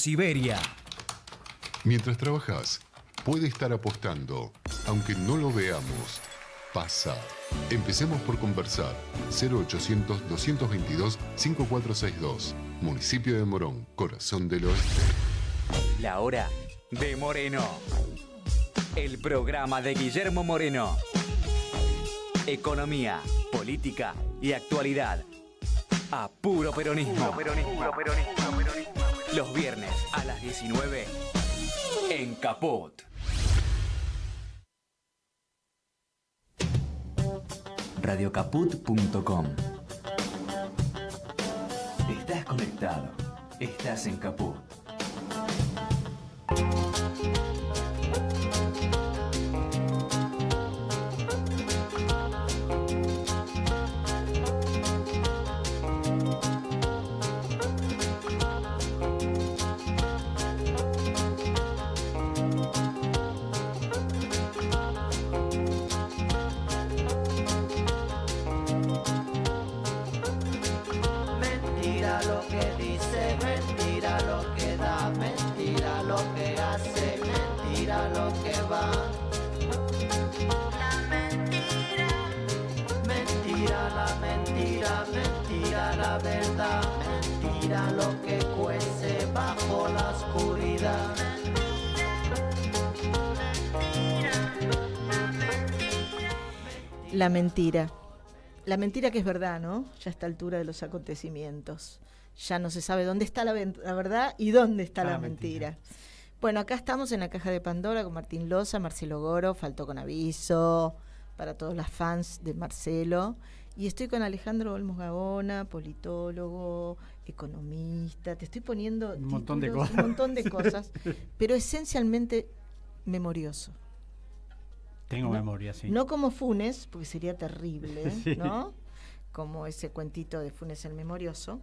Siberia. Mientras trabajas, puede estar apostando, aunque no lo veamos. Pasa. Empecemos por conversar. 0800-222-5462. Municipio de Morón, Corazón del Oeste. La hora de Moreno. El programa de Guillermo Moreno. Economía, política y actualidad. A puro peronismo. Los viernes a las 19 en Caput. Radiocaput.com. Estás conectado. Estás en Caput. La mentira. La mentira que es verdad, ¿no? Ya a esta altura de los acontecimientos. Ya no se sabe dónde está la verdad y dónde está la mentira. Bueno, acá estamos en la Caja de Pandora con Martín Loza, Marcelo Goro, Faltó con Aviso, para todos los fans de Marcelo. Y estoy con Alejandro Olmos Gaona, politólogo, economista. Te estoy poniendo un montón de cosas, pero esencialmente memorioso. Tengo memoria, sí. No como Funes, porque sería terrible, sí. ¿no? Como ese cuentito de Funes el memorioso,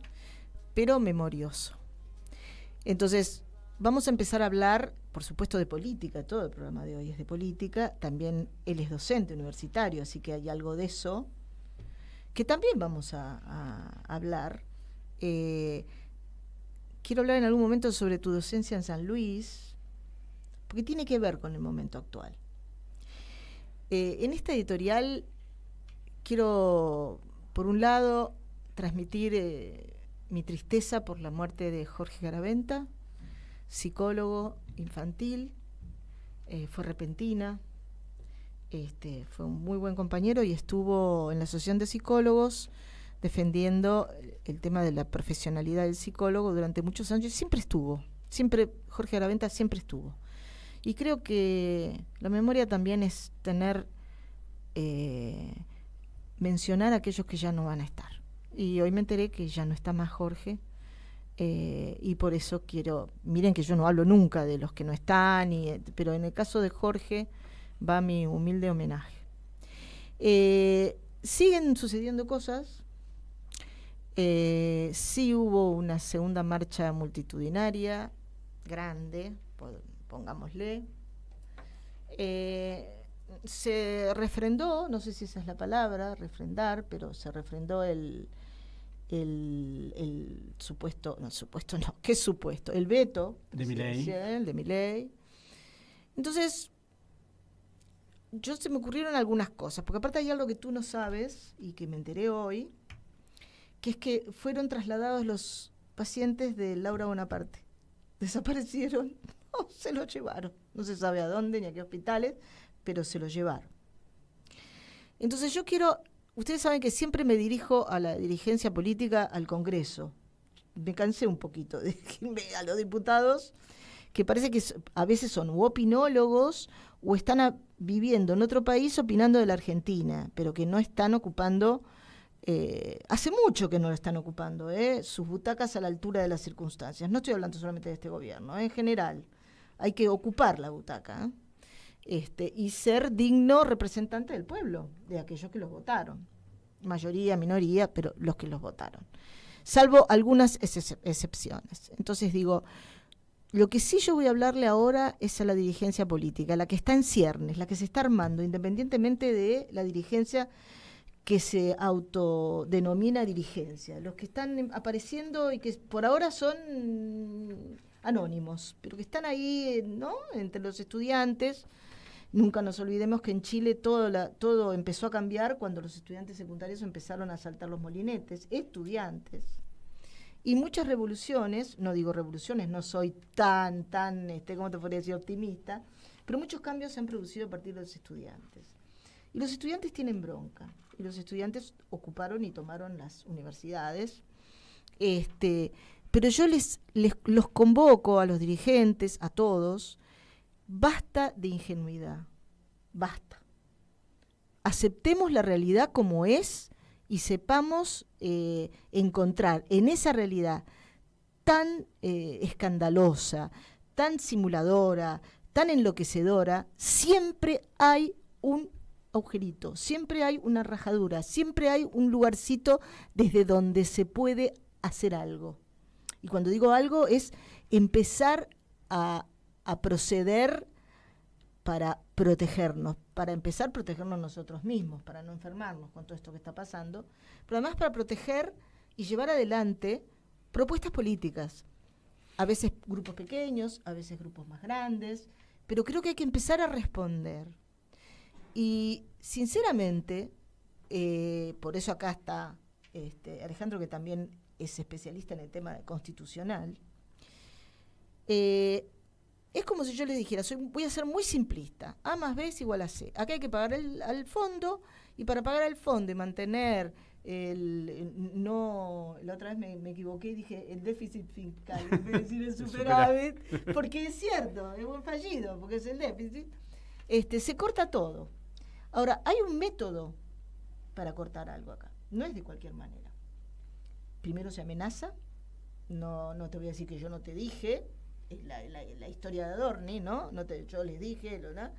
pero memorioso. Entonces, vamos a empezar a hablar, por supuesto, de política. Todo el programa de hoy es de política. También él es docente universitario, así que hay algo de eso que también vamos a hablar. Quiero hablar en algún momento sobre tu docencia en San Luis, porque tiene que ver con el momento actual. En esta editorial quiero, por un lado, transmitir mi tristeza por la muerte de Jorge Garaventa, psicólogo infantil. Fue repentina, fue un muy buen compañero y estuvo en la Asociación de Psicólogos defendiendo el tema de la profesionalidad del psicólogo durante muchos años. Jorge Garaventa siempre estuvo. Y creo que la memoria también es mencionar a aquellos que ya no van a estar. Y hoy me enteré que ya no está más Jorge, y por eso miren que yo no hablo nunca de los que no están, pero en el caso de Jorge va mi humilde homenaje. Siguen sucediendo cosas. Sí hubo una segunda marcha multitudinaria, grande, pongámosle. Se refrendó, no sé si esa es la palabra, refrendar, pero se refrendó el supuesto, ¿qué supuesto? El veto de Milei. Entonces, se me ocurrieron algunas cosas, porque aparte hay algo que tú no sabes y que me enteré hoy, que es que fueron trasladados los pacientes de Laura Bonaparte. Desaparecieron, se los llevaron. No se sabe a dónde ni a qué hospitales, pero se los llevaron. Entonces ustedes saben que siempre me dirijo a la dirigencia política, al Congreso. Me cansé un poquito de irme a los diputados, que parece que a veces son opinólogos o están viviendo en otro país opinando de la Argentina, pero que no están ocupando, hace mucho que no lo están ocupando, sus butacas a la altura de las circunstancias. No estoy hablando solamente de este gobierno, en general. Hay que ocupar la butaca, y ser digno representante del pueblo, de aquellos que los votaron. Mayoría, minoría, pero los que los votaron. Salvo algunas excepciones. Entonces digo, lo que sí yo voy a hablarle ahora es a la dirigencia política, la que está en ciernes, la que se está armando, independientemente de la dirigencia que se autodenomina dirigencia. Los que están apareciendo y que por ahora son anónimos, pero que están ahí, ¿no?, entre los estudiantes. Nunca nos olvidemos que en Chile todo empezó a cambiar cuando los estudiantes secundarios empezaron a saltar los molinetes, estudiantes. Y muchas revoluciones, no digo revoluciones, no soy tan, ¿cómo te podría decir?, optimista, pero muchos cambios se han producido a partir de los estudiantes. Y los estudiantes tienen bronca, y los estudiantes ocuparon y tomaron las universidades. Pero yo los convoco a los dirigentes, a todos, basta de ingenuidad, basta. Aceptemos la realidad como es y sepamos encontrar en esa realidad tan escandalosa, tan simuladora, tan enloquecedora, siempre hay un agujerito, siempre hay una rajadura, siempre hay un lugarcito desde donde se puede hacer algo. Y cuando digo algo es empezar a proceder para protegernos, para empezar a protegernos nosotros mismos, para no enfermarnos con todo esto que está pasando, pero además para proteger y llevar adelante propuestas políticas. A veces grupos pequeños, a veces grupos más grandes, pero creo que hay que empezar a responder. Y sinceramente, por eso acá está Alejandro, que también es especialista en el tema constitucional, es como si yo les dijera, voy a ser muy simplista, A más B es igual a C. Acá hay que pagar al fondo, y para pagar al fondo y mantener la otra vez me equivoqué y dije el déficit fiscal, en vez de decir el superávit, porque es cierto, es un fallido, porque es el déficit, se corta todo. Ahora, hay un método para cortar algo acá, no es de cualquier manera. Primero se amenaza, no te voy a decir que yo no te dije, es la historia de Adorni, ¿no? Yo les dije, ¿no?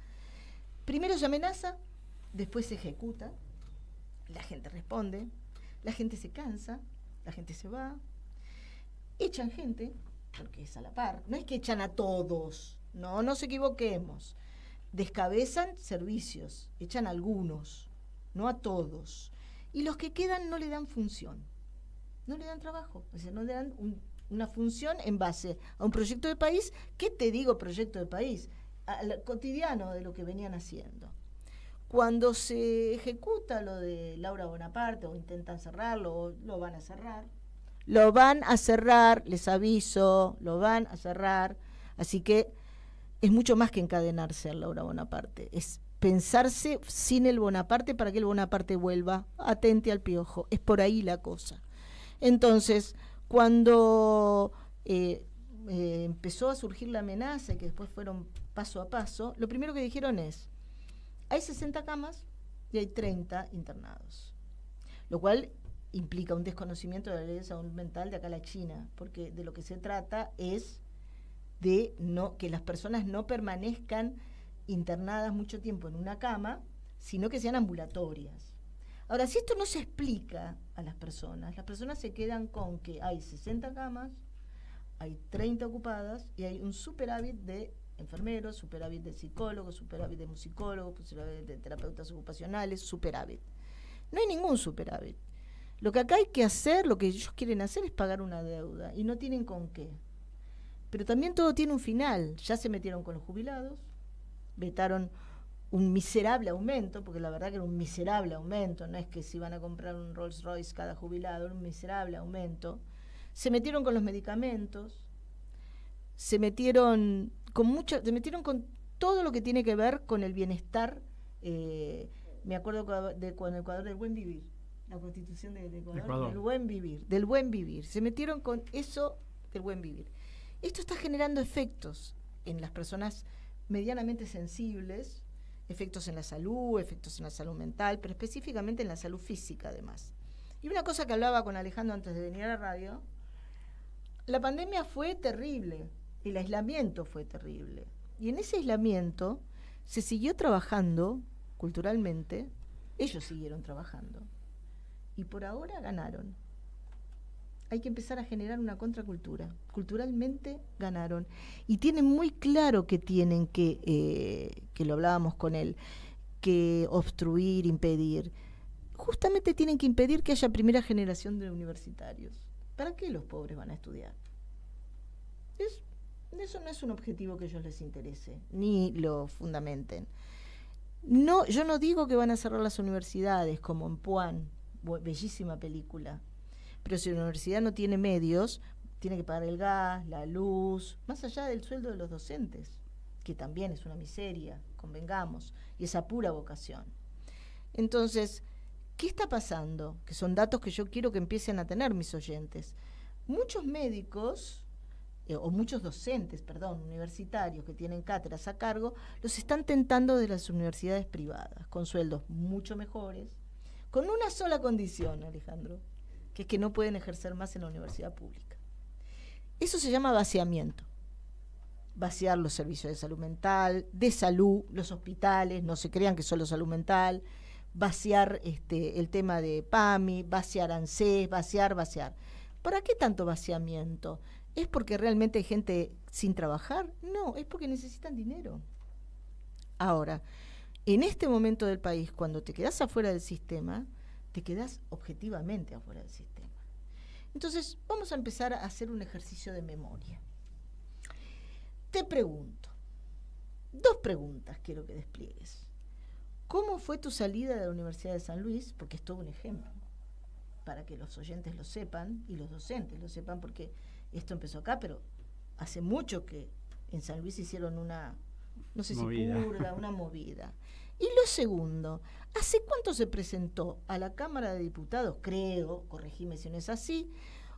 Primero se amenaza, después se ejecuta, la gente responde, la gente se cansa, la gente se va, echan gente, porque es a la par, no es que echan a todos, no nos equivoquemos, descabezan servicios, echan a algunos, no a todos, y los que quedan no le dan función, no le dan trabajo, o sea, no le dan una función en base a un proyecto de país. ¿Qué te digo proyecto de país? Al cotidiano de lo que venían haciendo. Cuando se ejecuta lo de Laura Bonaparte, o intentan cerrarlo, o lo van a cerrar. Lo van a cerrar, les aviso, lo van a cerrar. Así que es mucho más que encadenarse a Laura Bonaparte. Es pensarse sin el Bonaparte para que el Bonaparte vuelva. Atente al piojo. Es por ahí la cosa. Entonces, cuando empezó a surgir la amenaza, y que después fueron paso a paso, lo primero que dijeron es, hay 60 camas y hay 30 internados, lo cual implica un desconocimiento de la ley de salud mental de acá a la China, porque de lo que se trata es de que las personas no permanezcan internadas mucho tiempo en una cama, sino que sean ambulatorias. Ahora, si esto no se explica a las personas se quedan con que hay 60 camas, hay 30 ocupadas y hay un superávit de enfermeros, superávit de psicólogos, superávit de musicólogos, superávit de terapeutas ocupacionales, superávit. No hay ningún superávit. Lo que acá hay que hacer, lo que ellos quieren hacer es pagar una deuda y no tienen con qué. Pero también todo tiene un final. Ya se metieron con los jubilados, vetaron un miserable aumento, porque la verdad que era un miserable aumento, no es que se iban a comprar un Rolls Royce cada jubilado, era un miserable aumento. Se metieron con los medicamentos, se metieron con todo lo que tiene que ver con el bienestar. Me acuerdo con Ecuador del buen vivir, la constitución de Ecuador. Del buen vivir. Se metieron con eso del buen vivir. Esto está generando efectos en las personas medianamente sensibles, efectos en la salud mental, pero específicamente en la salud física además. Y una cosa que hablaba con Alejandro antes de venir a la radio, la pandemia fue terrible, el aislamiento fue terrible. Y en ese aislamiento se siguió trabajando culturalmente, ellos siguieron trabajando. Y por ahora ganaron. Hay que empezar a generar una contracultura. Culturalmente ganaron. Y tienen muy claro que tienen que lo hablábamos con él, que obstruir, impedir. Justamente tienen que impedir que haya primera generación de universitarios. ¿Para qué los pobres van a estudiar? Es Eso no es un objetivo que a ellos les interese, ni lo fundamenten. No, yo no digo que van a cerrar las universidades, como en Puan, bellísima película. Pero si la universidad no tiene medios, tiene que pagar el gas, la luz, más allá del sueldo de los docentes, que también es una miseria, convengamos, y esa pura vocación. Entonces, ¿qué está pasando? Que son datos que yo quiero que empiecen a tener mis oyentes. Muchos médicos, o muchos docentes, universitarios que tienen cátedras a cargo, los están tentando de las universidades privadas, con sueldos mucho mejores, con una sola condición, Alejandro, que es que no pueden ejercer más en la universidad pública. Eso se llama vaciamiento. Vaciar los servicios de salud mental, de salud, los hospitales, no se crean que solo salud mental, vaciar el tema de PAMI, vaciar ANSES, vaciar. ¿Para qué tanto vaciamiento? ¿Es porque realmente hay gente sin trabajar? No, es porque necesitan dinero. Ahora, en este momento del país, cuando te quedás afuera del sistema, te quedás objetivamente afuera del sistema. Entonces, vamos a empezar a hacer un ejercicio de memoria. Te pregunto, 2 preguntas quiero que despliegues. ¿Cómo fue tu salida de la Universidad de San Luis? Porque es todo un ejemplo, para que los oyentes lo sepan y los docentes lo sepan, porque esto empezó acá, pero hace mucho que en San Luis hicieron una, no sé movida. si purga, una movida. Y lo segundo, ¿hace cuánto se presentó a la Cámara de Diputados, creo, corregime si no es así,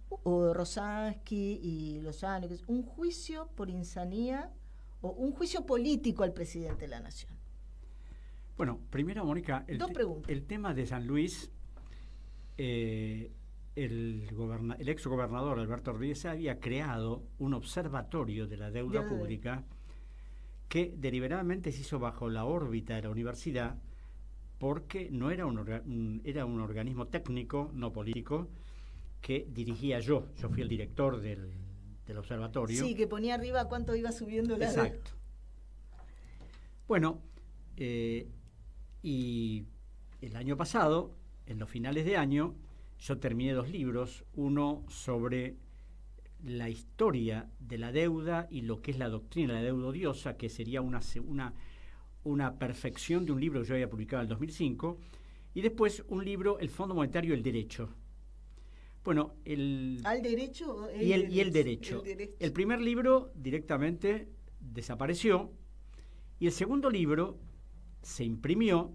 o Rosansky y Lozano, un juicio por insanía o un juicio político al presidente de la Nación? Bueno, primero, Mónica, Dos preguntas. el tema de San Luis, el ex gobernador Alberto Rodríguez había creado un observatorio de la deuda pública que deliberadamente se hizo bajo la órbita de la universidad, porque no era era un organismo técnico, no político, que dirigía yo. Yo fui el director del observatorio. Sí, que ponía arriba cuánto iba subiendo la deuda. Exacto. Bueno, y el año pasado, en los finales de año, yo terminé 2 libros, uno sobre la historia de la deuda y lo que es la doctrina de la deuda odiosa, que sería una perfección de un libro que yo había publicado en el 2005, y después un libro, El Fondo Monetario y el Derecho. Bueno, ¿Al derecho? Y el derecho. El primer libro directamente desapareció, y el segundo libro se imprimió.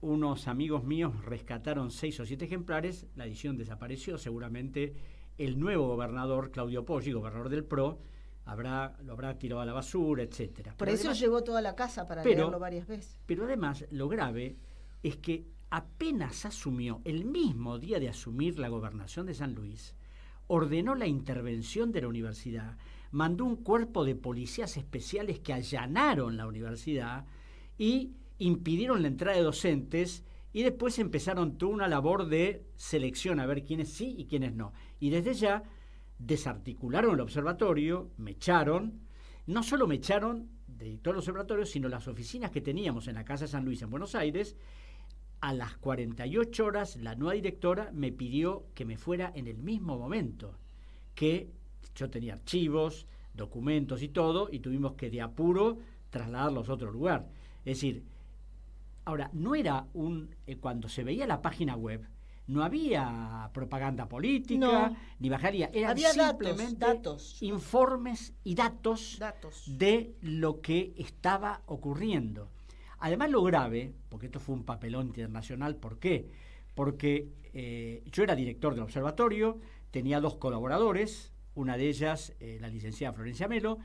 Unos amigos míos rescataron 6 o 7 ejemplares, la edición desapareció. Seguramente el nuevo gobernador, Claudio Poggi, gobernador del PRO, lo habrá tirado a la basura, etcétera. Por eso llevó toda la casa para leerlo varias veces. Pero además, lo grave es que apenas asumió, el mismo día de asumir la gobernación de San Luis, ordenó la intervención de la universidad, mandó un cuerpo de policías especiales que allanaron la universidad y impidieron la entrada de docentes, y después empezaron toda una labor de selección a ver quiénes sí y quiénes no. Y desde ya desarticularon el observatorio, me echaron, no solo me echaron de todo el observatorio, sino las oficinas que teníamos en la Casa de San Luis en Buenos Aires. A las 48 horas la nueva directora me pidió que me fuera en el mismo momento, que yo tenía archivos, documentos y todo, y tuvimos que de apuro trasladarlos a otro lugar. Es decir, ahora, no era cuando se veía la página web, no había propaganda política, ni bajaría, eran había simplemente datos. informes y datos de lo que estaba ocurriendo. Además, lo grave, porque esto fue un papelón internacional, ¿por qué? Porque yo era director del observatorio, tenía 2 colaboradores, una de ellas la licenciada Florencia Melo,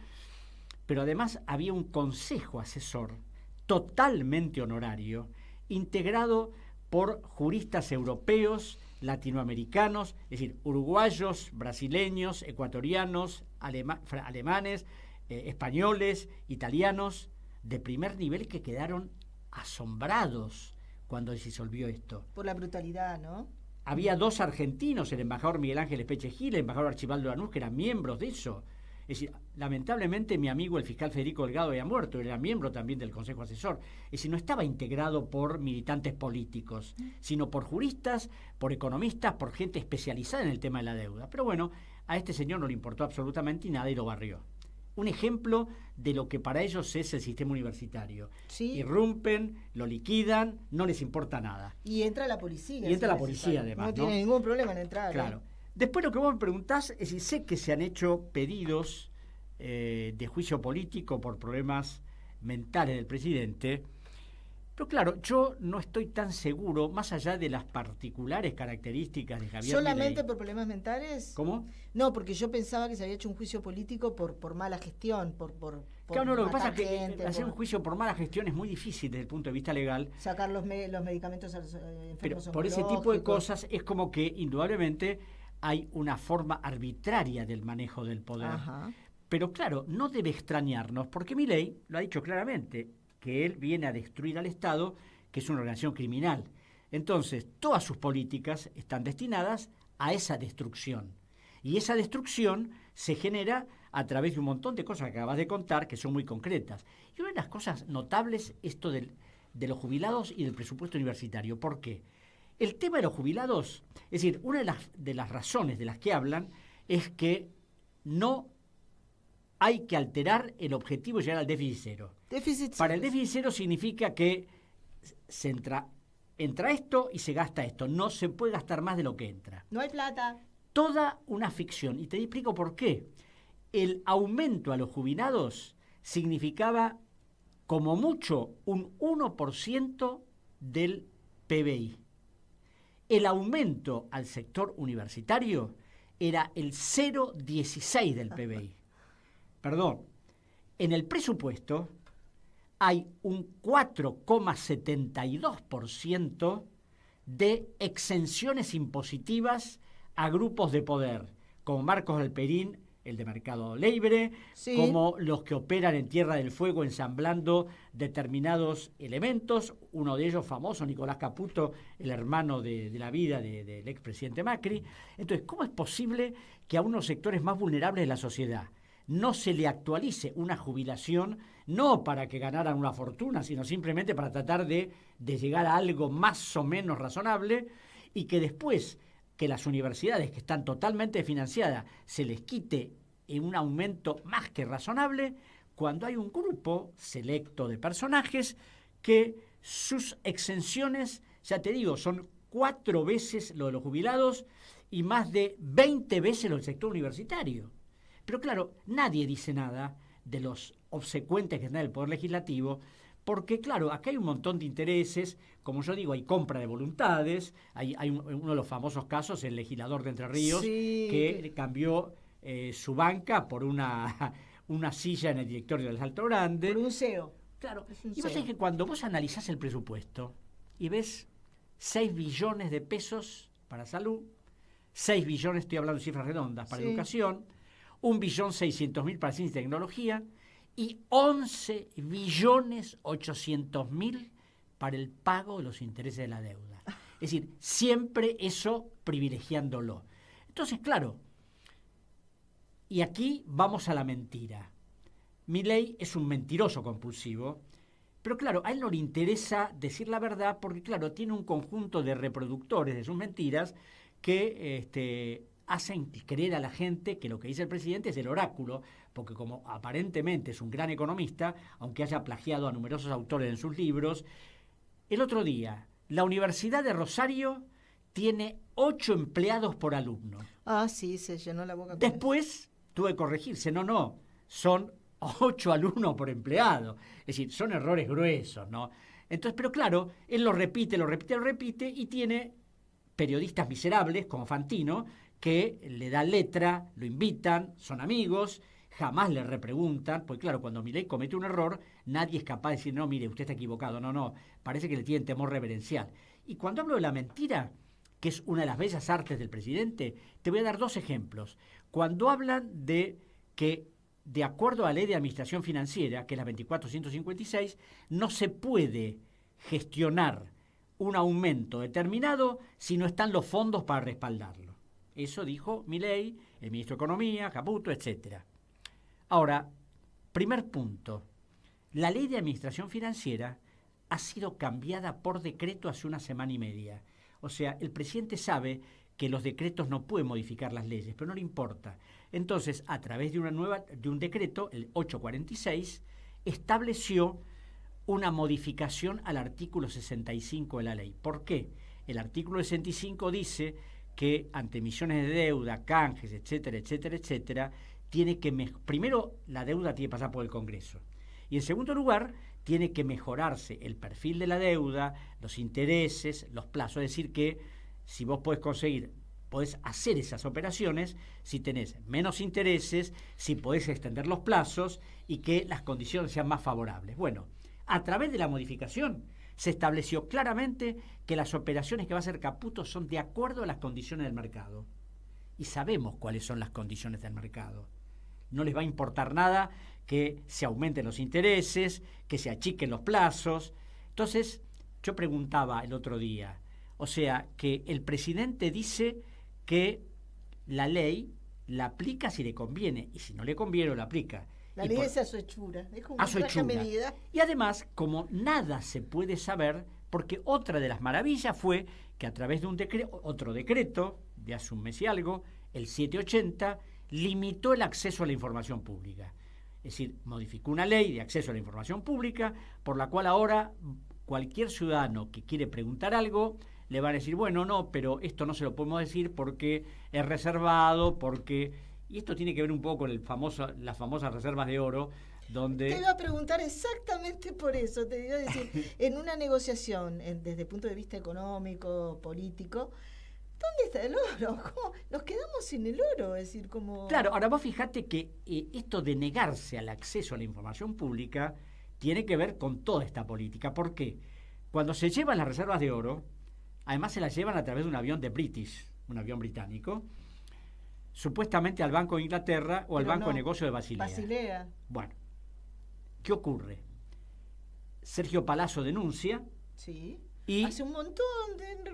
pero además había un consejo asesor totalmente honorario, integrado por juristas europeos, latinoamericanos, es decir, uruguayos, brasileños, ecuatorianos, alemanes, españoles, italianos, de primer nivel, que quedaron asombrados cuando se disolvió esto. Por la brutalidad, ¿no? Había 2 argentinos, el embajador Miguel Ángel Espeche Gil, el embajador Archibaldo Lanús, que eran miembros de eso. Es decir, lamentablemente mi amigo el fiscal Federico Delgado había muerto, era miembro también del Consejo Asesor. Es decir, no estaba integrado por militantes políticos, sino por juristas, por economistas, por gente especializada en el tema de la deuda. Pero bueno, a este señor no le importó absolutamente nada y lo barrió. un ejemplo de lo que para ellos es el sistema universitario. Sí. Irrumpen, lo liquidan, no les importa nada. Y entra la policía. Y entra la si es policía, necesario. además, No ¿no? tiene ningún problema en entrar. Claro. Después lo que vos me preguntás es si sé que se han hecho pedidos de juicio político por problemas mentales del presidente. Pero claro, yo no estoy tan seguro, más allá de las particulares características de Javier ¿Solamente Milei. por problemas mentales? ¿Cómo? No, porque yo pensaba que se había hecho un juicio político por mala gestión, por Claro, no, lo que pasa es matar que gente, hacer un por juicio por mala gestión es muy difícil desde el punto de vista legal, sacar los medicamentos a los pero enfermos por ese tipo de oncológicos. cosas es como que indudablemente hay una forma arbitraria del manejo del poder. Ajá. Pero claro, no debe extrañarnos, porque Milei lo ha dicho claramente, que él viene a destruir al Estado, que es una organización criminal. Entonces, todas sus políticas están destinadas a esa destrucción. Y esa destrucción se genera a través de un montón de cosas que acabas de contar, que son muy concretas. Y una de las cosas notables, esto de los jubilados y del presupuesto universitario. ¿Por qué? El tema de los jubilados, es decir, una de las razones de las que hablan es que no hay que alterar el objetivo de llegar al déficit cero. Déficit Para el cero. déficit cero significa que se entra esto y se gasta esto. No se puede gastar más de lo que entra. No hay plata. Toda una ficción. Y te explico por qué. El aumento a los jubilados significaba como mucho un 1% del PBI. El aumento al sector universitario era el 0,16 del PBI. Perdón, en el presupuesto hay un 4,72% de exenciones impositivas a grupos de poder, como Marcos Galperín, el de Mercado Libre, Sí. como los que operan en Tierra del Fuego ensamblando determinados elementos, uno de ellos famoso, Nicolás Caputo, el hermano de la vida del expresidente Macri. Entonces, ¿cómo es posible que a unos sectores más vulnerables de la sociedad no se le actualice una jubilación, no para que ganaran una fortuna, sino simplemente para tratar de llegar a algo más o menos razonable, y que después que las universidades, que están totalmente financiadas, se les quite en un aumento más que razonable, cuando hay un grupo selecto de personajes que sus exenciones, ya te digo, son 4 veces lo de los jubilados y más de 20 veces lo del sector universitario? Pero claro, nadie dice nada de los obsecuentes que están en el Poder Legislativo, porque claro, acá hay un montón de intereses, como yo digo, hay compra de voluntades, hay uno de los famosos casos, el legislador de Entre Ríos, Sí, que cambió su banca por una silla en el directorio del Salto Grande. Por un CEO. Claro, Es un y vos cero. sabés que cuando vos analizás el presupuesto y ves 6 billones de pesos para salud, 6 billones, estoy hablando de cifras redondas, para Sí. educación, 1.600.000 para ciencia y tecnología y 11.800.000 para el pago de los intereses de la deuda. Es decir, siempre eso privilegiándolo. Entonces, claro, y aquí vamos a la mentira. Milei es un mentiroso compulsivo, pero claro, a él no le interesa decir la verdad porque, claro, tiene un conjunto de reproductores de sus mentiras que hacen creer a la gente que lo que dice el presidente es el oráculo, porque como aparentemente es un gran economista, aunque haya plagiado a numerosos autores en sus libros, el otro día, la Universidad de Rosario tiene 8 empleados por alumno. Ah, sí, se llenó la boca con Después tuve que corregirse, no, son 8 alumnos por empleado. Es decir, son errores gruesos, ¿no? Entonces, pero claro, él lo repite y tiene periodistas miserables como Fantino que le da letra, lo invitan, son amigos, jamás le repreguntan, porque claro, cuando Milei comete un error, nadie es capaz de decir, no, mire, usted está equivocado, no, parece que le tienen temor reverencial. Y cuando hablo de la mentira, que es una de las bellas artes del presidente, te voy a dar 2 ejemplos. Cuando hablan de que, de acuerdo a la ley de administración financiera, que es la 24.156, no se puede gestionar un aumento determinado si no están los fondos para respaldarlo. Eso dijo Milei, el ministro de Economía, Caputo, etc. Ahora, primer punto, la ley de administración financiera ha sido cambiada por decreto hace una semana y media. O sea, el presidente sabe que los decretos no pueden modificar las leyes, pero no le importa. Entonces, a través de un decreto, el 846, estableció una modificación al artículo 65 de la ley. ¿Por qué? El artículo 65 dice que ante emisiones de deuda, canjes, etcétera, etcétera, etcétera, primero la deuda tiene que pasar por el Congreso. Y en segundo lugar, tiene que mejorarse el perfil de la deuda, los intereses, los plazos. Es decir, que si vos podés hacer esas operaciones si tenés menos intereses, si podés extender los plazos y que las condiciones sean más favorables. Bueno, a través de la modificación se estableció claramente que las operaciones que va a hacer Caputo son de acuerdo a las condiciones del mercado. Y sabemos cuáles son las condiciones del mercado. No les va a importar nada que se aumenten los intereses, que se achiquen los plazos. Entonces, yo preguntaba el otro día, o sea, que el presidente dice que la ley la aplica si le conviene, y si no le conviene, no la aplica. La ley es a su hechura, es como su traje a medida. Y además, como nada se puede saber, porque otra de las maravillas fue que a través de otro decreto, de hace un mes y algo, el 780, limitó el acceso a la información pública. Es decir, modificó una ley de acceso a la información pública, por la cual ahora cualquier ciudadano que quiere preguntar algo, le van a decir, bueno, no, pero esto no se lo podemos decir porque es reservado, y esto tiene que ver un poco con las famosas reservas de oro, donde... Te iba a preguntar exactamente por eso, te iba a decir, en una negociación, desde el punto de vista económico, político, ¿dónde está el oro? ¿Cómo? Nos quedamos sin el oro, es decir, como... Claro, ahora vos fijate que esto de negarse al acceso a la información pública tiene que ver con toda esta política. ¿Por qué? Cuando se llevan las reservas de oro, además se las llevan a través de un avión de British, un avión británico, supuestamente al Banco de Inglaterra o al Banco de Negocios de Basilea. Bueno, ¿qué ocurre? Sergio Palazzo denuncia. Sí. Y hace un montón de...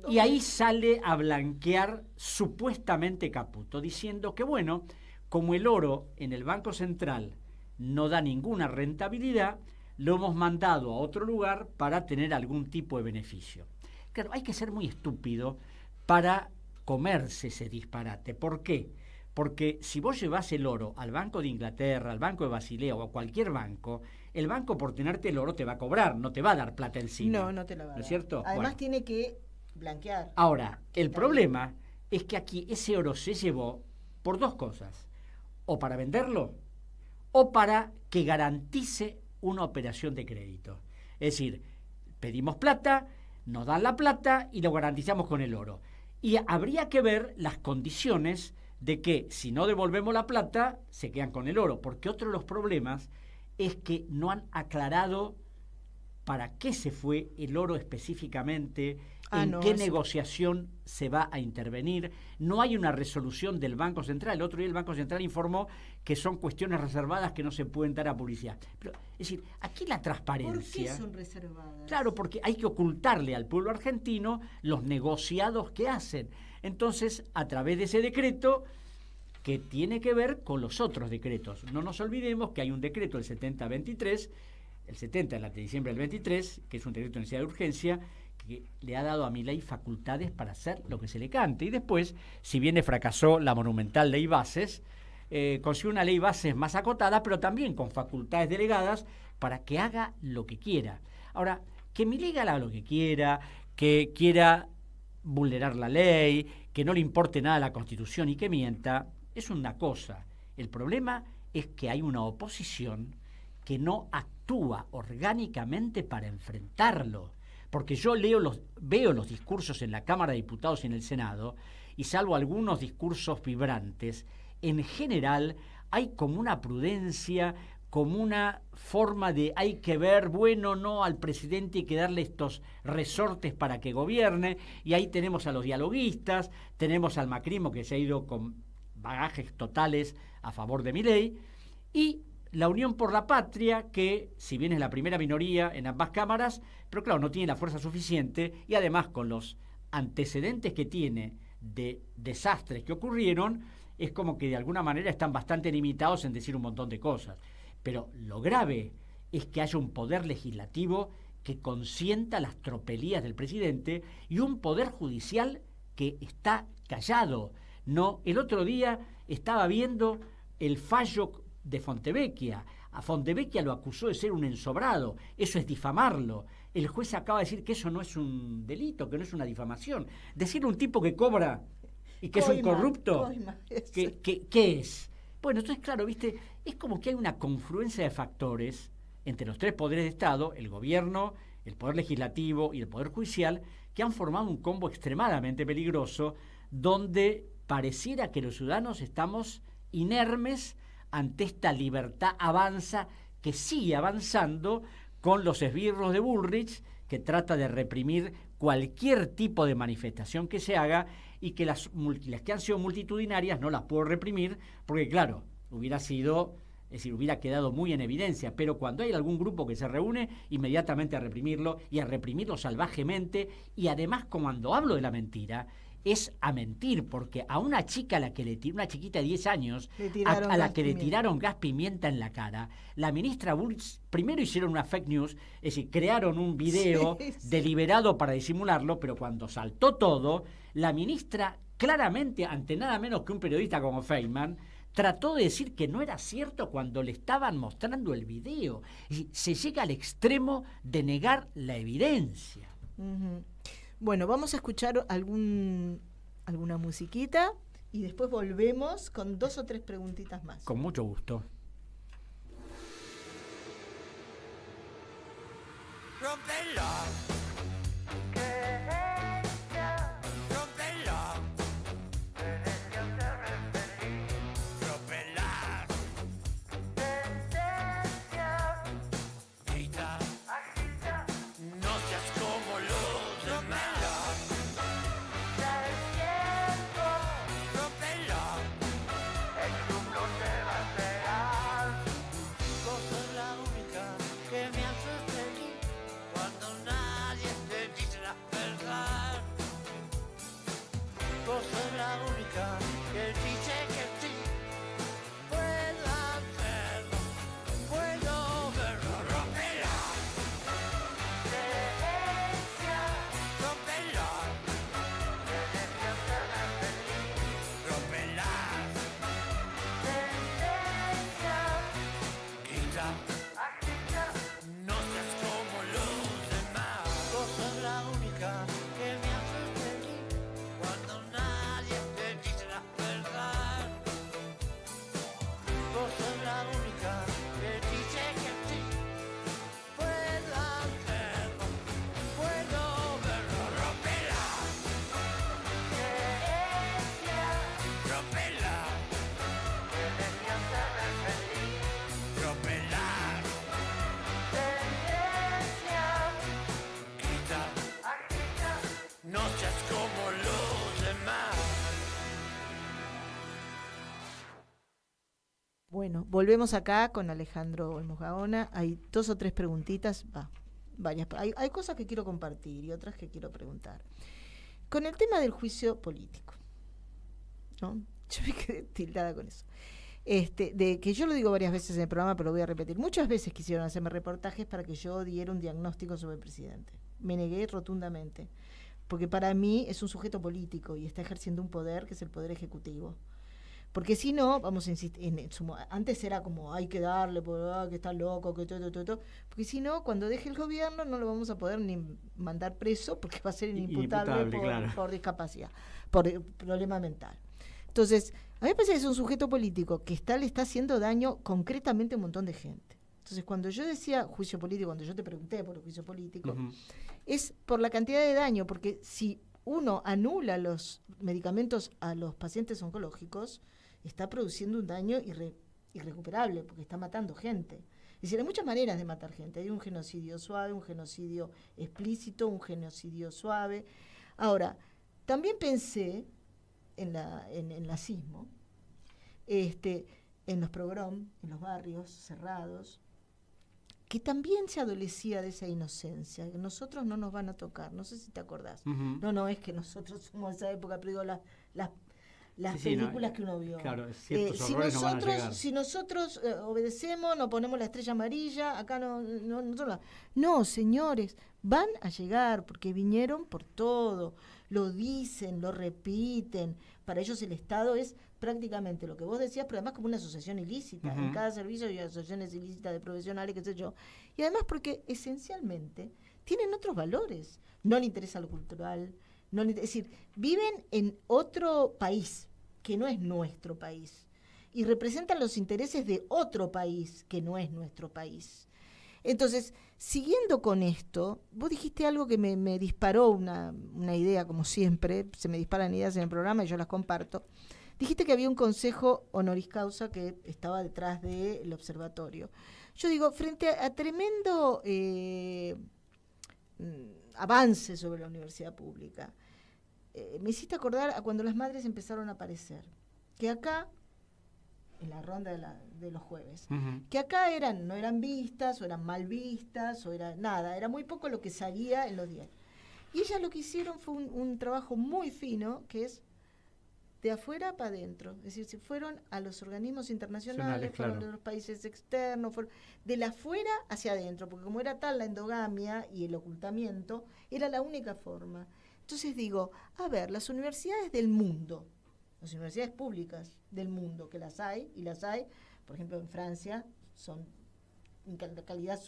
Y ahí sale a blanquear supuestamente Caputo, diciendo que, bueno, como el oro en el Banco Central no da ninguna rentabilidad, lo hemos mandado a otro lugar para tener algún tipo de beneficio. Claro, hay que ser muy estúpido para comerse ese disparate. ¿Por qué? Porque si vos llevás el oro al Banco de Inglaterra, al Banco de Basilea o a cualquier banco, el banco por tenerte el oro te va a cobrar, no te va a dar plata encima. No te la va a dar. ¿No es cierto? Además tiene que blanquear. Ahora, el problema es que aquí ese oro se llevó por dos cosas. O para venderlo, o para que garantice una operación de crédito. Es decir, pedimos plata, nos dan la plata y lo garantizamos con el oro. Y habría que ver las condiciones de que si no devolvemos la plata, se quedan con el oro. Porque otro de los problemas es que no han aclarado para qué se fue el oro específicamente, qué negociación se va a intervenir. No hay una resolución del Banco Central. El otro día el Banco Central informó que son cuestiones reservadas que no se pueden dar a publicidad. Pero, es decir, aquí la transparencia... ¿Por qué son reservadas? Claro, porque hay que ocultarle al pueblo argentino los negociados que hacen. Entonces, a través de ese decreto, que tiene que ver con los otros decretos. No nos olvidemos que hay un decreto, el 7023, el 70 de diciembre del 23, que es un decreto de necesidad de urgencia, que le ha dado a Milei facultades para hacer lo que se le cante. Y después, si bien fracasó la monumental ley bases, consiguió una ley bases más acotada, pero también con facultades delegadas para que haga lo que quiera. Ahora, que Milei haga lo que quiera, que quiera vulnerar la ley, que no le importe nada la Constitución y que mienta, es una cosa. El problema es que hay una oposición que no actúa orgánicamente para enfrentarlo. Porque yo veo los discursos en la Cámara de Diputados y en el Senado, y salvo algunos discursos vibrantes, en general hay como una prudencia, como una forma de hay que ver, bueno, no, al presidente hay que darle estos resortes para que gobierne, y ahí tenemos a los dialoguistas, tenemos al macrismo que se ha ido con bagajes totales a favor de Milei, y la Unión por la Patria, que si bien es la primera minoría en ambas cámaras, pero claro, no tiene la fuerza suficiente, y además con los antecedentes que tiene de desastres que ocurrieron, es como que de alguna manera están bastante limitados en decir un montón de cosas. Pero lo grave es que haya un poder legislativo que consienta las tropelías del presidente y un poder judicial que está callado. No, el otro día estaba viendo el fallo de Fontevecchia. A Fontevecchia lo acusó de ser un ensobrado. Eso es difamarlo. El juez acaba de decir que eso no es un delito, que no es una difamación. Decirle a un tipo que cobra y que es un corrupto, ¿qué es? Bueno, entonces, claro, viste, es como que hay una confluencia de factores entre los tres poderes de Estado, el gobierno, el poder legislativo y el poder judicial, que han formado un combo extremadamente peligroso, donde pareciera que los ciudadanos estamos inermes ante esta libertad avanza, que sigue avanzando con los esbirros de Bullrich, que trata de reprimir cualquier tipo de manifestación que se haga, y que las que han sido multitudinarias no las puedo reprimir, porque claro, hubiera quedado muy en evidencia, pero cuando hay algún grupo que se reúne, inmediatamente a reprimirlo, y a reprimirlo salvajemente, y además, cuando hablo de la mentira, es a mentir, porque a una chica una chiquita de 10 años, a la que le tiraron gas pimienta en la cara, la ministra Bullrich primero hicieron una fake news, es decir, crearon un video deliberado para disimularlo, pero cuando saltó todo, la ministra claramente, ante nada menos que un periodista como Feynman, trató de decir que no era cierto cuando le estaban mostrando el video. Y se llega al extremo de negar la evidencia. Uh-huh. Bueno, vamos a escuchar alguna musiquita y después volvemos con 2 o 3 preguntitas más. Con mucho gusto. Rompela. Bueno, volvemos acá con Alejandro Olmos Gaona. Hay 2 o 3 preguntitas, varias. Hay cosas que quiero compartir y otras que quiero preguntar. Con el tema del juicio político, ¿no? Yo me quedé tildada con eso. De que yo lo digo varias veces en el programa, pero lo voy a repetir. Muchas veces quisieron hacerme reportajes para que yo diera un diagnóstico sobre el presidente. Me negué rotundamente, porque para mí es un sujeto político y está ejerciendo un poder que es el poder ejecutivo. Porque si no, vamos a insistir, antes era como hay que darle, que está loco, que todo. Porque si no, cuando deje el gobierno no lo vamos a poder ni mandar preso porque va a ser inimputable claro, por discapacidad, por problema mental. Entonces, a mí me parece que es un sujeto político que le está haciendo daño concretamente a un montón de gente. Entonces, cuando yo decía juicio político, cuando yo te pregunté por el juicio político, es por la cantidad de daño, porque si uno anula los medicamentos a los pacientes oncológicos, está produciendo un daño irrecuperable, porque está matando gente. Es decir, hay muchas maneras de matar gente. Hay un genocidio suave, un genocidio explícito, un genocidio suave. Ahora, también pensé en el nazismo, en los pogroms, en los barrios cerrados, que también se adolecía de esa inocencia, que nosotros no nos van a tocar. No sé si te acordás. No, es que nosotros somos de esa época, pero digo, las Sí, sí, películas no, que uno vio. claro, ciertos horrores no van a llegar. Si nosotros obedecemos, nos ponemos la estrella amarilla, acá no, señores, van a llegar porque vinieron por todo, lo dicen, lo repiten. Para ellos el Estado es prácticamente lo que vos decías, pero además como una asociación ilícita. En cada servicio hay asociaciones ilícitas de profesionales, qué sé yo. Y además porque esencialmente tienen otros valores. No le interesa lo cultural, es decir, viven en otro país que no es nuestro país y representan los intereses de otro país que no es nuestro país. Entonces, siguiendo con esto, vos dijiste algo que me disparó una idea, como siempre, se me disparan ideas en el programa y yo las comparto. Dijiste que había un consejo honoris causa que estaba detrás del observatorio. Yo digo, frente a tremendo avance sobre la universidad pública, me hiciste acordar a cuando las madres empezaron a aparecer, que acá, en la ronda de los jueves, que acá no eran vistas, o eran mal vistas, o era nada, era muy poco lo que salía en los diarios. Y ellas lo que hicieron fue un trabajo muy fino, que es de afuera para adentro, es decir, se fueron a los organismos internacionales, fueron a los países externos, de la afuera hacia adentro, porque como era tal la endogamia y el ocultamiento, era la única forma. Entonces digo, a ver, las universidades del mundo, las universidades públicas del mundo, que las hay, por ejemplo en Francia, son en calidad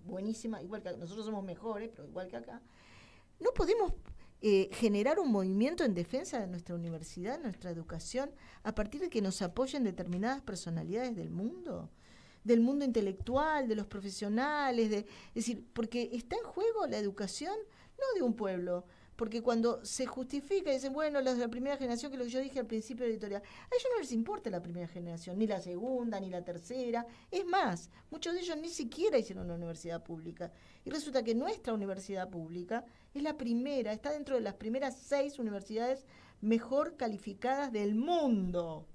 buenísima, igual que nosotros somos mejores, pero igual que acá, no podemos generar un movimiento en defensa de nuestra universidad, nuestra educación, a partir de que nos apoyen determinadas personalidades del mundo intelectual, de los profesionales, es decir, porque está en juego la educación, no de un pueblo, porque cuando se justifica y dicen, bueno, los de la primera generación, que es lo que yo dije al principio de la editorial, a ellos no les importa la primera generación, ni la segunda, ni la tercera. Es más, muchos de ellos ni siquiera hicieron una universidad pública. Y resulta que nuestra universidad pública es la primera, está dentro de las primeras 6 universidades mejor calificadas del mundo.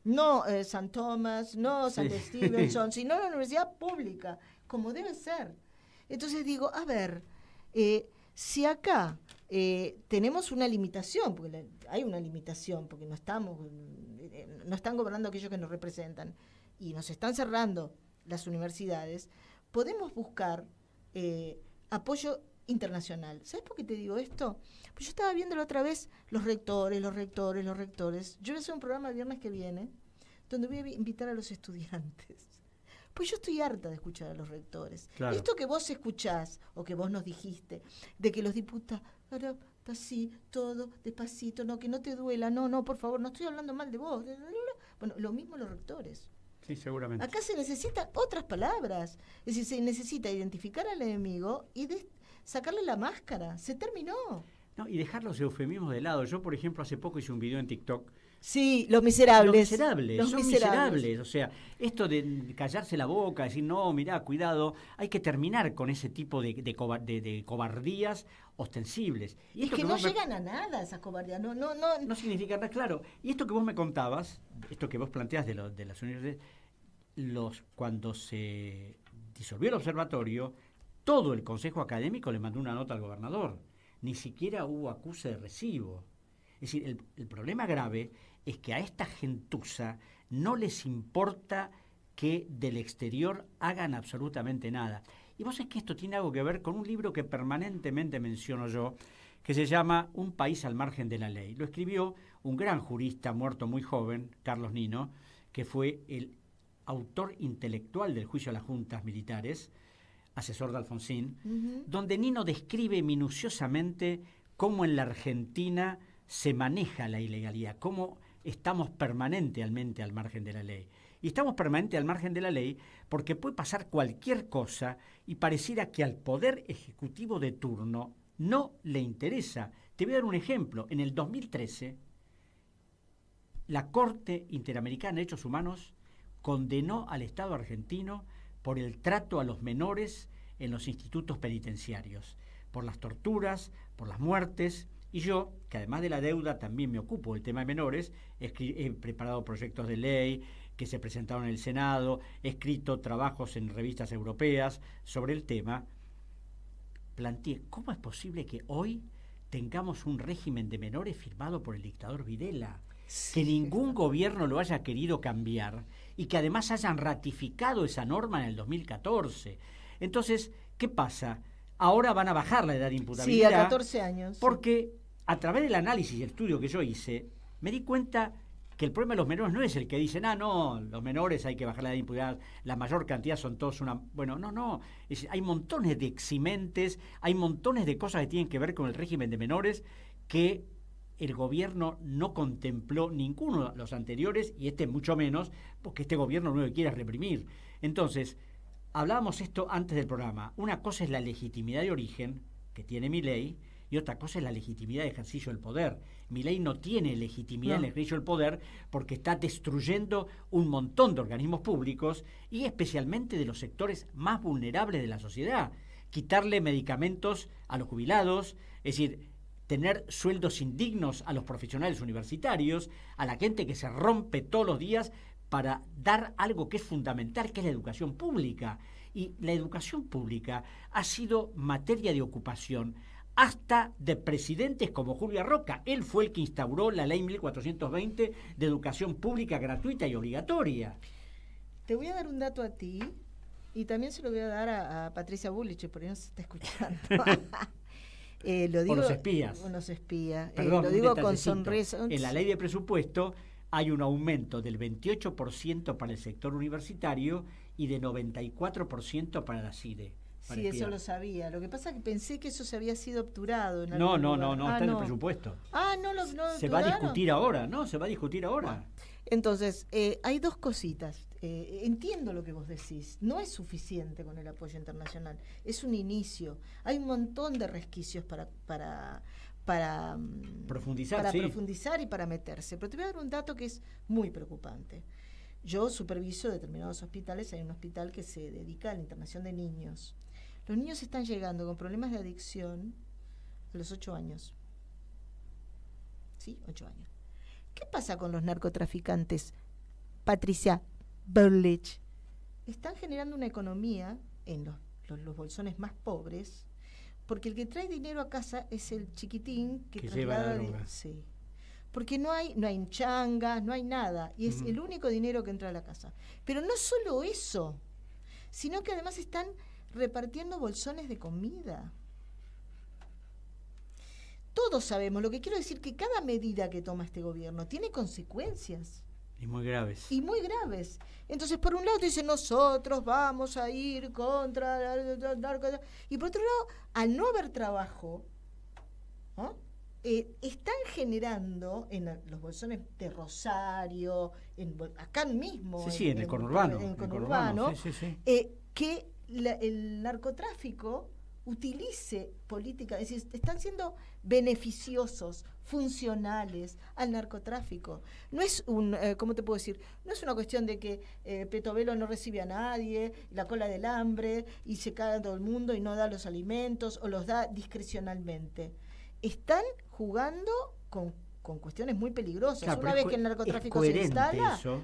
No St. Thomas, no St. Stevenson, sino la universidad pública, como debe ser. Entonces digo, a ver, si acá tenemos una limitación, porque hay una limitación, porque no están gobernando aquellos que nos representan y nos están cerrando las universidades, podemos buscar apoyo internacional. ¿Sabes por qué te digo esto? Pues yo estaba viendo la otra vez los rectores. Yo voy a hacer un programa el viernes que viene donde voy a invitar a los estudiantes. Pues yo estoy harta de escuchar a los rectores. Claro. Esto que vos escuchás, o que vos nos dijiste, de que los diputados, así, todo, despacito, no, que no te duela, no, por favor, no estoy hablando mal de vos. Bueno, lo mismo los rectores. Sí, seguramente. Acá se necesitan otras palabras. Es decir, se necesita identificar al enemigo y sacarle la máscara. Se terminó. No, y dejar los eufemismos de lado. Yo, por ejemplo, hace poco hice un video en TikTok. Sí, los miserables. Son miserables. O sea, esto de callarse la boca, decir, no, mirá, cuidado, hay que terminar con ese tipo de cobardías ostensibles. Y es que no llegan a nada esas cobardías, no significa nada, claro. Y esto que vos me contabas, esto que vos planteás de las universidades, cuando se disolvió el observatorio, todo el consejo académico le mandó una nota al gobernador. Ni siquiera hubo acuse de recibo. Es decir, el problema grave es que a esta gentuza no les importa que del exterior hagan absolutamente nada. Y vos sabés que esto tiene algo que ver con un libro que permanentemente menciono yo, que se llama Un país al margen de la ley. Lo escribió un gran jurista muerto muy joven, Carlos Nino, que fue el autor intelectual del juicio a las juntas militares, asesor de Alfonsín, donde Nino describe minuciosamente cómo en la Argentina se maneja la ilegalidad, cómo estamos permanentemente al margen de la ley. Y estamos permanentemente al margen de la ley porque puede pasar cualquier cosa y pareciera que al Poder Ejecutivo de turno no le interesa. Te voy a dar un ejemplo. En el 2013, la Corte Interamericana de Derechos Humanos condenó al Estado argentino por el trato a los menores en los institutos penitenciarios, por las torturas, por las muertes. Y yo, que además de la deuda también me ocupo del tema de menores, he preparado proyectos de ley que se presentaron en el Senado, he escrito trabajos en revistas europeas sobre el tema. Planteé, ¿cómo es posible que hoy tengamos un régimen de menores firmado por el dictador Videla? que ningún gobierno lo haya querido cambiar y que además hayan ratificado esa norma en el 2014. Entonces, ¿qué pasa? Ahora van a bajar la edad de imputabilidad. Sí, a 14 años. Porque a través del análisis y el estudio que yo hice, me di cuenta que el problema de los menores no es el que dicen, no, los menores hay que bajar la edad de imputabilidad, la mayor cantidad son todos una... Bueno, no. Hay montones de eximentes, hay montones de cosas que tienen que ver con el régimen de menores que el gobierno no contempló ninguno de los anteriores, y este mucho menos, porque este gobierno lo que quiere es reprimir. Entonces, hablábamos esto antes del programa. Una cosa es la legitimidad de origen que tiene Milei, y otra cosa es la legitimidad de ejercicio del poder. Milei no tiene legitimidad en el ejercicio del poder porque está destruyendo un montón de organismos públicos y especialmente de los sectores más vulnerables de la sociedad. Quitarle medicamentos a los jubilados, es decir, tener sueldos indignos a los profesionales universitarios, a la gente que se rompe todos los días para dar algo que es fundamental, que es la educación pública. Y la educación pública ha sido materia de ocupación hasta de presidentes como Julio Roca. Él fue el que instauró la ley 1420 de educación pública gratuita y obligatoria. Te voy a dar un dato a ti y también se lo voy a dar a Patricia Bullrich, por ahí no se está escuchando. Lo digo, o los espías. O los espías. Perdón, lo digo con sonrisa. En la ley de presupuesto hay un aumento del 28% para el sector universitario y de 94% para la CIDE. Sí, eso lo sabía. Lo que pasa es que pensé que eso se había sido obturado. No, está en el presupuesto. Se va a discutir ahora, se va a discutir ahora. Bueno, entonces, hay dos cositas. Entiendo lo que vos decís. No es suficiente con el apoyo internacional. Es un inicio. Hay un montón de resquicios para profundizar y para meterse. Pero te voy a dar un dato que es muy preocupante. Yo superviso determinados hospitales. Hay un hospital que se dedica a la internación de niños. Los niños están llegando con problemas de adicción a los 8 años. ¿Sí? 8 años. ¿Qué pasa con los narcotraficantes, Patricia Bullrich? Están generando una economía en los bolsones más pobres, porque el que trae dinero a casa es el chiquitín que traslada sí. Porque no hay changas, no hay nada, y es el único dinero que entra a la casa. Pero no solo eso, sino que además están repartiendo bolsones de comida. Todos sabemos, lo que quiero decir que cada medida que toma este gobierno tiene consecuencias. Y muy graves. Entonces, por un lado te dicen, nosotros vamos a ir contra el narco. Y por otro lado, al no haber trabajo, están generando en los bolsones de Rosario, acá mismo. Sí, en el conurbano. En el conurbano, sí. Que el narcotráfico utilice política, es decir, están siendo beneficiosos, funcionales al narcotráfico. No es ¿cómo te puedo decir? No es una cuestión de que Petovelo no recibe a nadie, la cola del hambre, y se caga todo el mundo y no da los alimentos, o los da discrecionalmente. Están jugando con cuestiones muy peligrosas. Claro, una vez que el narcotráfico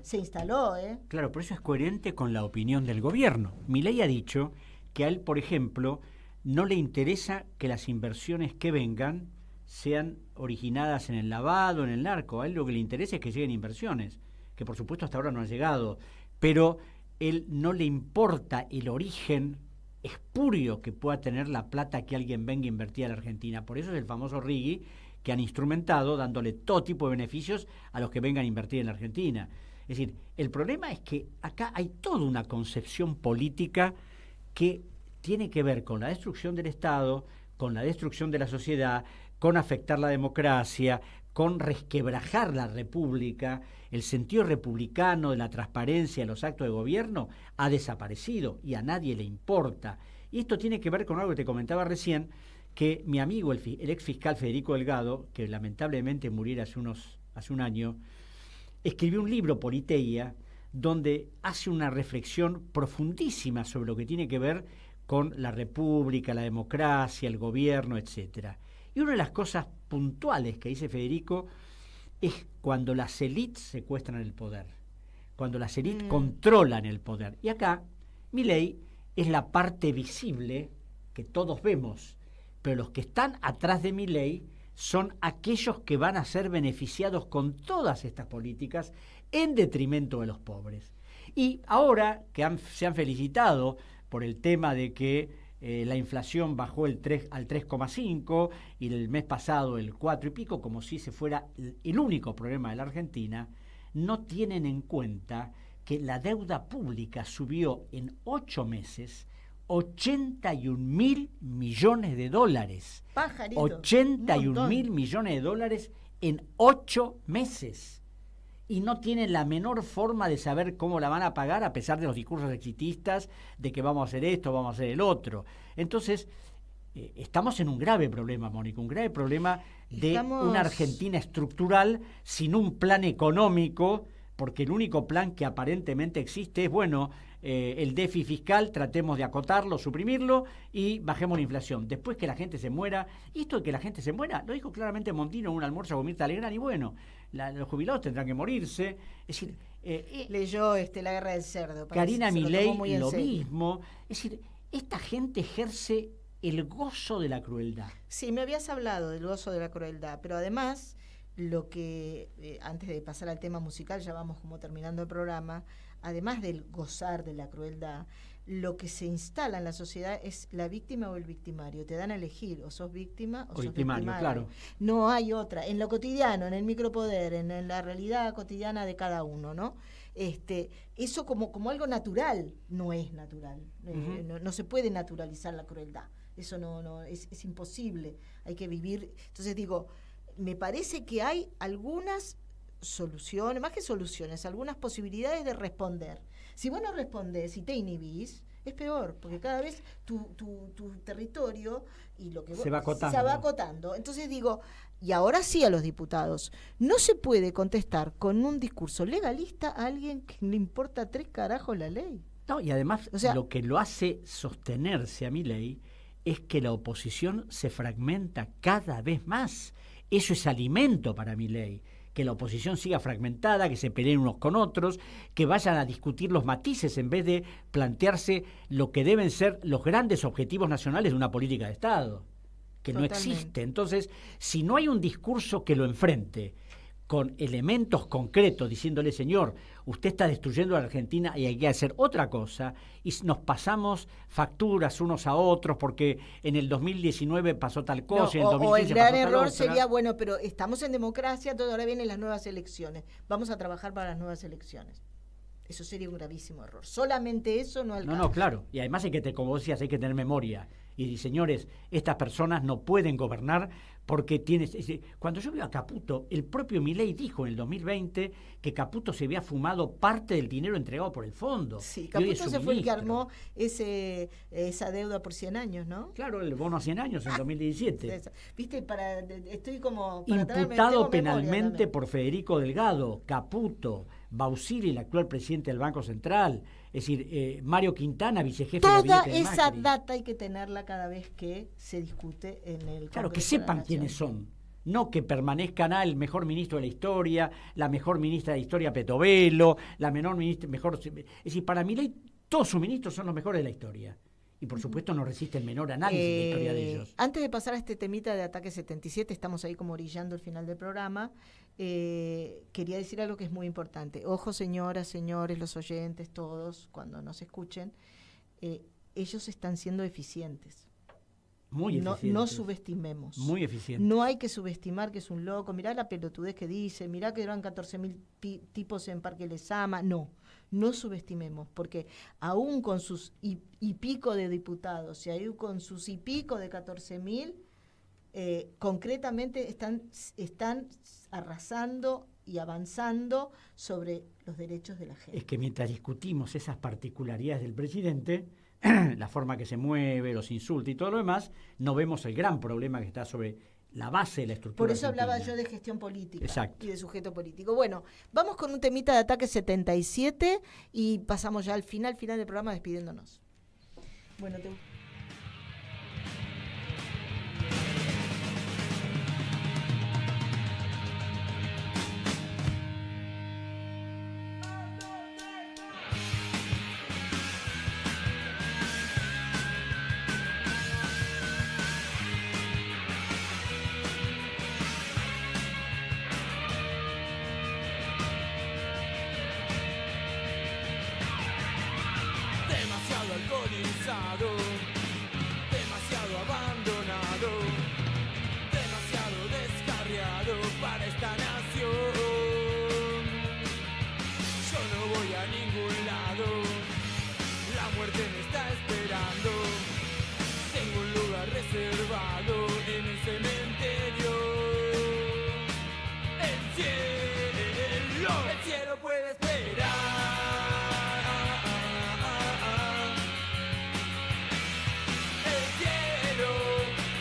se instaló. Claro, pero eso es coherente con la opinión del gobierno. Milei ha dicho que a él, por ejemplo, no le interesa que las inversiones que vengan sean originadas en el lavado, en el narco. A él lo que le interesa es que lleguen inversiones, que por supuesto hasta ahora no han llegado, pero él no le importa el origen espurio que pueda tener la plata que alguien venga a invertir a la Argentina. Por eso es el famoso RIGI, que han instrumentado dándole todo tipo de beneficios a los que vengan a invertir en la Argentina. Es decir, el problema es que acá hay toda una concepción política que tiene que ver con la destrucción del Estado, con la destrucción de la sociedad, con afectar la democracia, con resquebrajar la república. El sentido republicano de la transparencia de los actos de gobierno ha desaparecido y a nadie le importa. Y esto tiene que ver con algo que te comentaba recién, que mi amigo, el ex fiscal Federico Delgado, que lamentablemente muriera hace un año, escribió un libro, Politeia, donde hace una reflexión profundísima sobre lo que tiene que ver con la república, la democracia, el gobierno, etcétera. Y una de las cosas puntuales que dice Federico es cuando las élites secuestran el poder, cuando las élites controlan el poder. Y acá, Milei es la parte visible que todos vemos, pero los que están atrás de Milei son aquellos que van a ser beneficiados con todas estas políticas en detrimento de los pobres. Y ahora que se han felicitado por el tema de que la inflación bajó al 3,5 y el mes pasado el 4 y pico, como si ese fuera el único problema de la Argentina, no tienen en cuenta que la deuda pública subió en 8 meses 81.000 millones de dólares. Pajarito. 81.000 millones de dólares en 8 meses. Y no tienen la menor forma de saber cómo la van a pagar, a pesar de los discursos exitistas de que vamos a hacer esto, vamos a hacer el otro. Entonces, estamos en un grave problema, Mónica, un grave problema de una Argentina estructural sin un plan económico, porque el único plan que aparentemente existe es, bueno, el déficit fiscal, tratemos de acotarlo, suprimirlo y bajemos la inflación. Después que la gente se muera, y esto de que la gente se muera, lo dijo claramente Montino en un almuerzo con Mirta Legrand, y bueno, los jubilados tendrán que morirse. Es decir, leyó La Guerra del Cerdo. Karina Milei lo mismo. Es decir, esta gente ejerce el gozo de la crueldad. Sí, me habías hablado del gozo de la crueldad, pero además, lo que, antes de pasar al tema musical, ya vamos como terminando el programa, además del gozar de la crueldad, lo que se instala en la sociedad es la víctima o el victimario. Te dan a elegir, o sos víctima o sos victimario. Claro. No hay otra. En lo cotidiano, en el micropoder, en la realidad cotidiana de cada uno, ¿no? Eso como algo natural no es natural. No se puede naturalizar la crueldad. Eso no es imposible. Hay que vivir. Entonces digo, me parece que hay algunas soluciones, más que soluciones, algunas posibilidades de responder. Si vos no respondés y te inhibís, es peor, porque cada vez tu territorio y lo que se va acotando. Entonces digo, y ahora sí a los diputados, no se puede contestar con un discurso legalista a alguien que le importa 3 carajos la ley. No, y además, o sea, lo que lo hace sostenerse a Milei es que la oposición se fragmenta cada vez más. Eso es alimento para Milei. Que la oposición siga fragmentada, que se peleen unos con otros, que vayan a discutir los matices en vez de plantearse lo que deben ser los grandes objetivos nacionales de una política de Estado, que Totalmente. No existe. Entonces, si no hay un discurso que lo enfrente con elementos concretos, diciéndole, señor, usted está destruyendo a la Argentina y hay que hacer otra cosa, y nos pasamos facturas unos a otros porque en el 2019 pasó tal cosa, y en el 2015 o el gran error otra. Sería, bueno, pero estamos en democracia, entonces ahora vienen las nuevas elecciones, vamos a trabajar para las nuevas elecciones. Eso sería un gravísimo error. Solamente eso no alcanza. No, claro. Y además como decías, hay que tener memoria. Y señores, estas personas no pueden gobernar porque cuando yo veo a Caputo, el propio Milei dijo en el 2020 que Caputo se había fumado parte del dinero entregado por el fondo. Sí, Caputo se fue el que armó esa deuda por 100 años, ¿no? Claro, el bono a 100 años en 2017. Viste, estoy como... Imputado penalmente por Federico Delgado, Caputo, Bausili, el actual presidente del Banco Central, es decir, Mario Quintana, vicejefe de gabinete de Macri. Toda esa data hay que tenerla cada vez que se discute en el Congreso. Claro, que sepan quiénes son, no que permanezcan el mejor ministro de la historia, la mejor ministra de la historia Petovelo, la mejor... Es decir, para Milei todos sus ministros son los mejores de la historia. Y por supuesto no resiste el menor análisis de la historia de ellos. Antes de pasar a este temita de Ataque 77, estamos ahí como orillando el final del programa, quería decir algo que es muy importante. Ojo, señoras, señores, los oyentes, todos, cuando nos escuchen, ellos están siendo eficientes. Muy eficientes. No subestimemos. Muy eficientes. No hay que subestimar que es un loco. Mirá la pelotudez que dice, mirá que eran 14.000 tipos en Parque Lezama. No subestimemos, porque aún con sus y pico de diputados y aún con sus y pico de 14.000, concretamente están arrasando y avanzando sobre los derechos de la gente. Es que mientras discutimos esas particularidades del presidente, la forma que se mueve, los insultos y todo lo demás, no vemos el gran problema que está sobre la base de la estructura. Por eso argentina. hablaba yo de gestión política. Exacto. Y de sujeto político. Bueno, vamos con un temita de Ataque 77 y pasamos ya al final del programa despidiéndonos. Bueno, alcoholizado, demasiado abandonado, demasiado descarriado para esta nación. Yo no voy a ningún lado, la muerte me está esperando. Tengo un lugar reservado en el cementerio. El cielo puede esperar. El cielo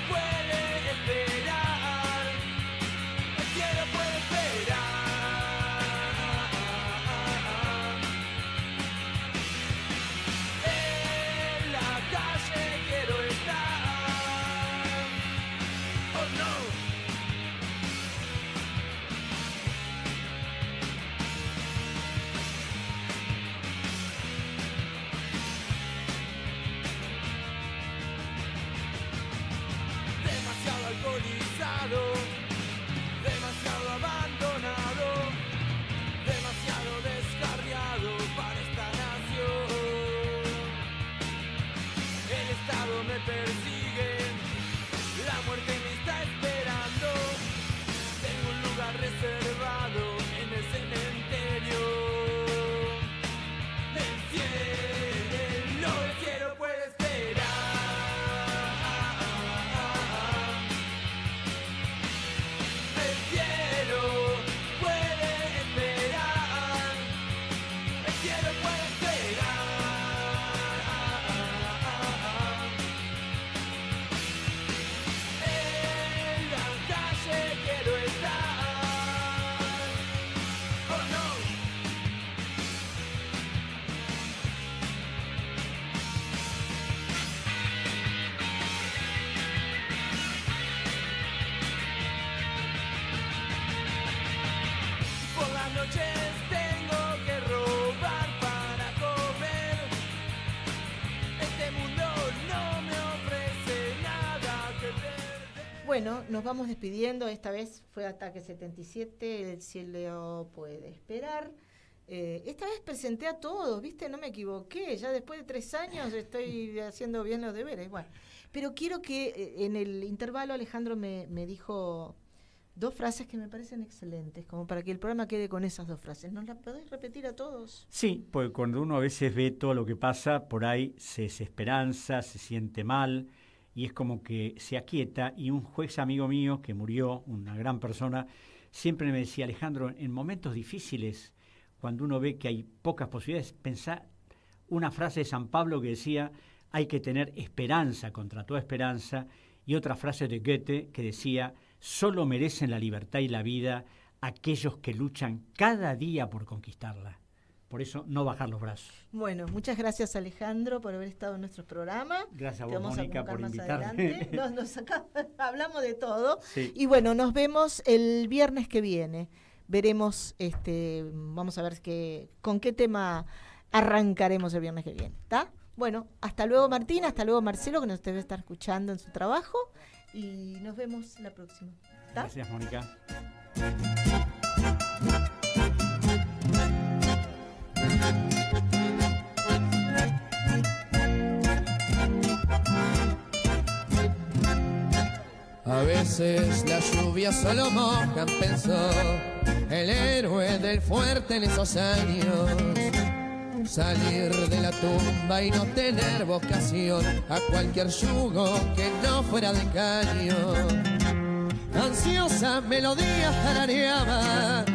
puede esperar. El cielo puede esperar. En la calle quiero estar. Oh no. Demasiado alcoholizado, demasiado abandonado, demasiado descarriado para esta nación. El Estado me persigue, la muerte me está esperando. Tengo un lugar reservado en el cementerio. El cielo puede esperar. El cielo puede esperar. El cielo puede esperar. En la calle quiero estar. Oh no. Por las noches tengo que robar para comer. Este mundo no me ofrece nada que perder. Bueno, nos vamos despidiendo. Esta vez fue Ataque 77, El cielo puede esperar. Esta vez presenté a todos, ¿viste? No me equivoqué. Ya después de 3 años estoy haciendo bien los deberes. Bueno, pero quiero que en el intervalo Alejandro me dijo 2 frases que me parecen excelentes, como para que el programa quede con esas 2 frases. ¿Nos las podés repetir a todos? Sí, porque cuando uno a veces ve todo lo que pasa, por ahí se desesperanza, se siente mal, y es como que se aquieta. Y un juez amigo mío que murió, una gran persona, siempre me decía: Alejandro, en momentos difíciles, cuando uno ve que hay pocas posibilidades, pensá una frase de San Pablo que decía: hay que tener esperanza contra toda esperanza, y otra frase de Goethe que decía: solo merecen la libertad y la vida aquellos que luchan cada día por conquistarla. Por eso, no bajar los brazos. Bueno, muchas gracias Alejandro por haber estado en nuestro programa. Gracias a Te vos, vamos Mónica, a por convocar más invitarme. adelante. Hablamos de todo. Sí. Y bueno, nos vemos el viernes que viene. Veremos, vamos a ver con qué tema arrancaremos el viernes que viene. ¿Está? Bueno, hasta luego Martín, hasta luego Marcelo, que nos debe estar escuchando en su trabajo. Y nos vemos la próxima. ¿Está? Gracias, Mónica. A veces las lluvias solo mojan, pensó el héroe del fuerte en esos años. Salir de la tumba y no tener vocación a cualquier yugo que no fuera de caño. Ansiosa melodías tarareaba,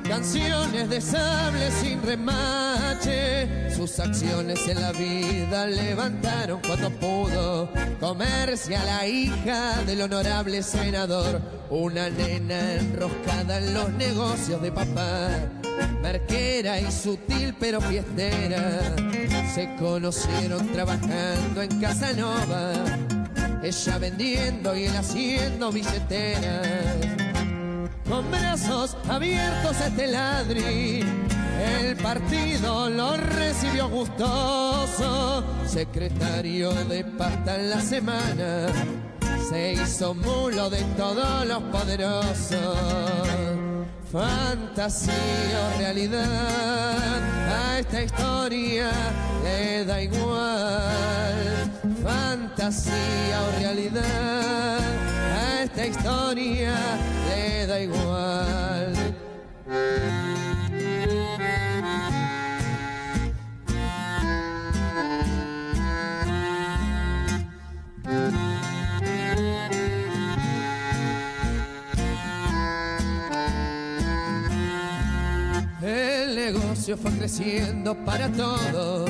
canciones de sable sin remache. Sus acciones en la vida levantaron cuando pudo comerse a la hija del honorable senador. Una nena enroscada en los negocios de papá, marquera y sutil pero fiestera. Se conocieron trabajando en Casanova, ella vendiendo y él haciendo billeteras. Con brazos abiertos a este ladri, el partido lo recibió gustoso. Secretario de pasta en la semana, se hizo mulo de todos los poderosos. Fantasía o realidad, a esta historia le da igual. Fantasía o realidad, a esta historia le da igual. El negocio fue creciendo para todos,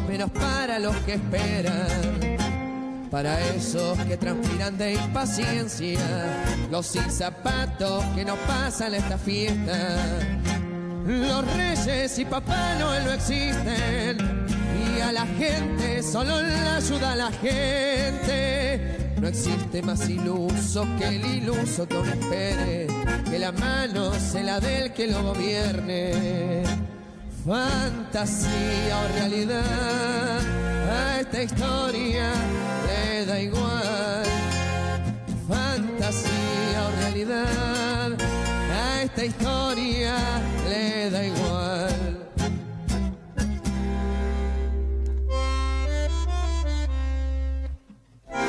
menos para los que esperan. Para esos que transpiran de impaciencia, los sin zapatos que no pasan esta fiesta. Los reyes y Papá Noel no existen, y a la gente solo la ayuda a la gente. No existe más iluso que el iluso que aún espere que la mano se la del que lo gobierne. Fantasía o realidad, a esta historia le da igual. Fantasía o realidad, a esta historia le da igual.